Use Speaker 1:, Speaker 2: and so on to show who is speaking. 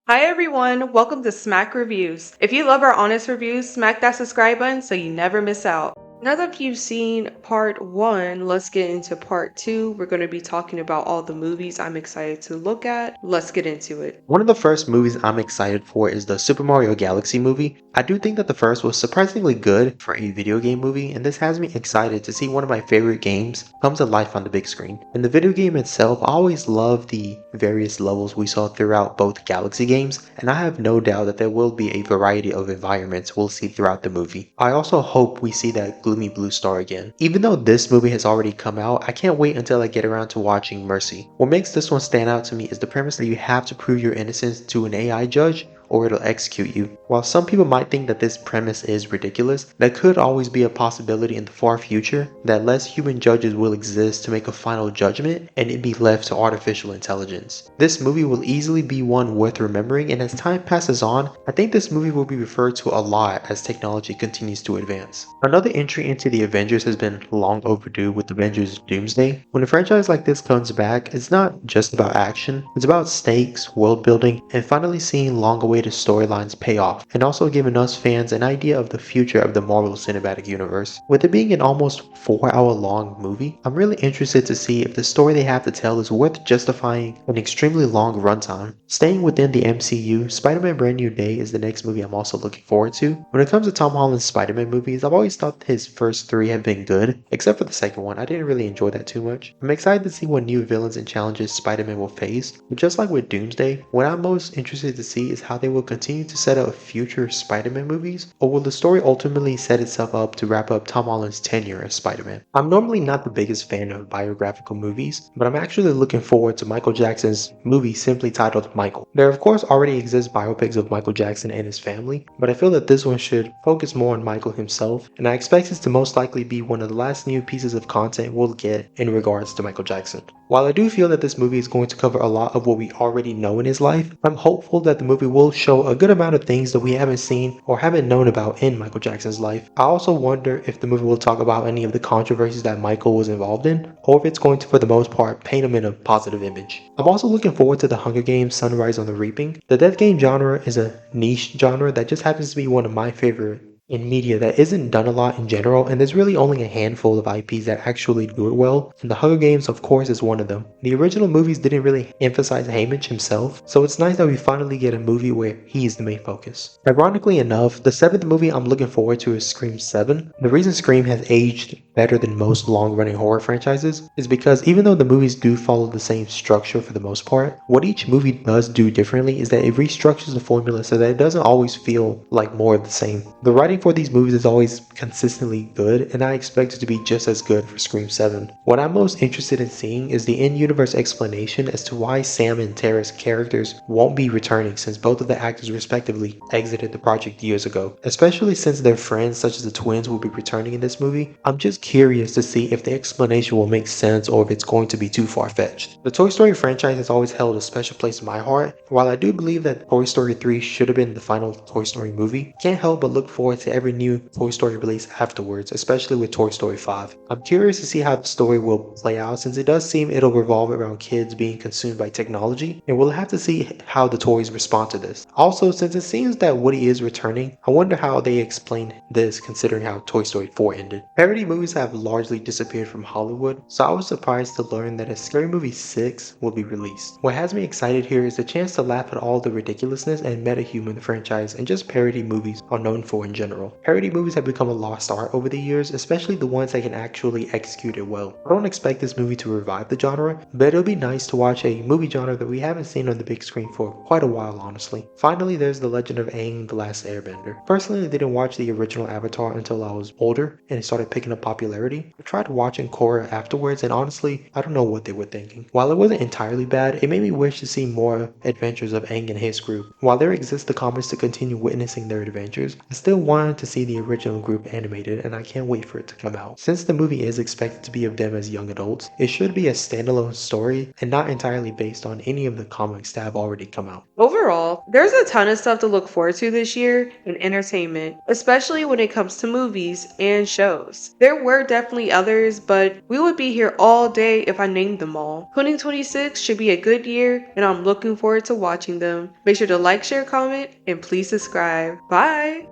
Speaker 1: Hi everyone, welcome to Smack Reviews. If you love our honest reviews, smack that subscribe button so you never miss out. Now that you've seen part 1, let's get into part 2. We're going to be talking about all the movies I'm excited to look at. Let's get into it.
Speaker 2: One of the first movies I'm excited for is the Super Mario Galaxy movie. I do think that the first was surprisingly good for a video game movie, and this has me excited to see one of my favorite games come to life on the big screen. In the video game itself, I always loved the various levels we saw throughout both Galaxy games, and I have no doubt that there will be a variety of environments we'll see throughout the movie. I also hope we see that gloomy blue star again. Even though this movie has already come out, I can't wait until I get around to watching Mercy. What makes this one stand out to me is the premise that you have to prove your innocence to an AI judge or it'll execute you. While some people might think that this premise is ridiculous, there could always be a possibility in the far future that less human judges will exist to make a final judgment and it be left to artificial intelligence. This movie will easily be one worth remembering, and as time passes on, I think this movie will be referred to a lot as technology continues to advance. Another entry into the Avengers has been long overdue with Avengers Doomsday. When a franchise like this comes back, it's not just about action, it's about stakes, world building, and finally seeing long-awaited storylines pay off, and also giving us fans an idea of the future of the Marvel Cinematic Universe. With it being an almost 4-hour long movie, I'm really interested to see if the story they have to tell is worth justifying an extremely long runtime. Staying within the MCU, Spider-Man Brand New Day is the next movie I'm also looking forward to. When it comes to Tom Holland's Spider-Man movies, I've always thought his first 3 have been good, except for the second one. I didn't really enjoy that too much. I'm excited to see what new villains and challenges Spider-Man will face, but just like with Doomsday, what I'm most interested to see is how they will continue to set up future Spider-Man movies, or will the story ultimately set itself up to wrap up Tom Holland's tenure as Spider-Man? I'm normally not the biggest fan of biographical movies, but I'm actually looking forward to Michael Jackson's movie simply titled Michael. There of course already exist biopics of Michael Jackson and his family, but I feel that this one should focus more on Michael himself, and I expect this to most likely be one of the last new pieces of content we'll get in regards to Michael Jackson. While I do feel that this movie is going to cover a lot of what we already know in his life, I'm hopeful that the movie will show a good amount of things that we haven't seen or haven't known about in Michael Jackson's life. I also wonder if the movie will talk about any of the controversies that Michael was involved in, or if it's going to, for the most part, paint him in a positive image. I'm also looking forward to the Hunger Games Sunrise on the Reaping. The death game genre is a niche genre that just happens to be one of my favorite in media that isn't done a lot in general, and there's really only a handful of IPs that actually do it well, and the Hunger Games of course is one of them. The original movies didn't really emphasize Haymitch himself, so it's nice that we finally get a movie where he is the main focus. Ironically enough, the 7th movie I'm looking forward to is Scream 7. The reason Scream has aged better than most long-running horror franchises is because even though the movies do follow the same structure for the most part, what each movie does do differently is that it restructures the formula so that it doesn't always feel like more of the same. The writing for these movies is always consistently good, and I expect it to be just as good for Scream 7. What I'm most interested in seeing is the in-universe explanation as to why Sam and Tara's characters won't be returning, since both of the actors respectively exited the project years ago. Especially since their friends such as the twins will be returning in this movie, I'm just curious to see if the explanation will make sense or if it's going to be too far-fetched. The Toy Story franchise has always held a special place in my heart. While I do believe that Toy Story 3 should have been the final Toy Story movie, can't help but look forward to every new Toy Story release afterwards, especially with Toy Story 5. I'm curious to see how the story will play out, since it does seem it'll revolve around kids being consumed by technology, and we'll have to see how the toys respond to this. Also, since it seems that Woody is returning, I wonder how they explain this considering how Toy Story 4 ended. Parody movies have largely disappeared from Hollywood, so I was surprised to learn that a Scary Movie 6 will be released. What has me excited here is the chance to laugh at all the ridiculousness and meta-humor the franchise and just parody movies are known for in general. Parody movies have become a lost art over the years, especially the ones that can actually execute it well. I don't expect this movie to revive the genre, but it'll be nice to watch a movie genre that we haven't seen on the big screen for quite a while, honestly. Finally, there's The Legend of Aang: The Last Airbender. Personally, I didn't watch the original Avatar until I was older and it started picking up popularity. I tried watching Korra afterwards, and honestly, I don't know what they were thinking. While it wasn't entirely bad, it made me wish to see more adventures of Aang and his group. While there exists the comics to continue witnessing their adventures, I still want wanted to see the original group animated, and I can't wait for it to come out. Since the movie is expected to be of them as young adults, it should be a standalone story and not entirely based on any of the comics that have already come out.
Speaker 1: Overall, there's a ton of stuff to look forward to this year in entertainment, especially when it comes to movies and shows. There were definitely others, but we would be here all day if I named them all. 2026 should be a good year, and I'm looking forward to watching them. Make sure to like, share, comment, and please subscribe. Bye!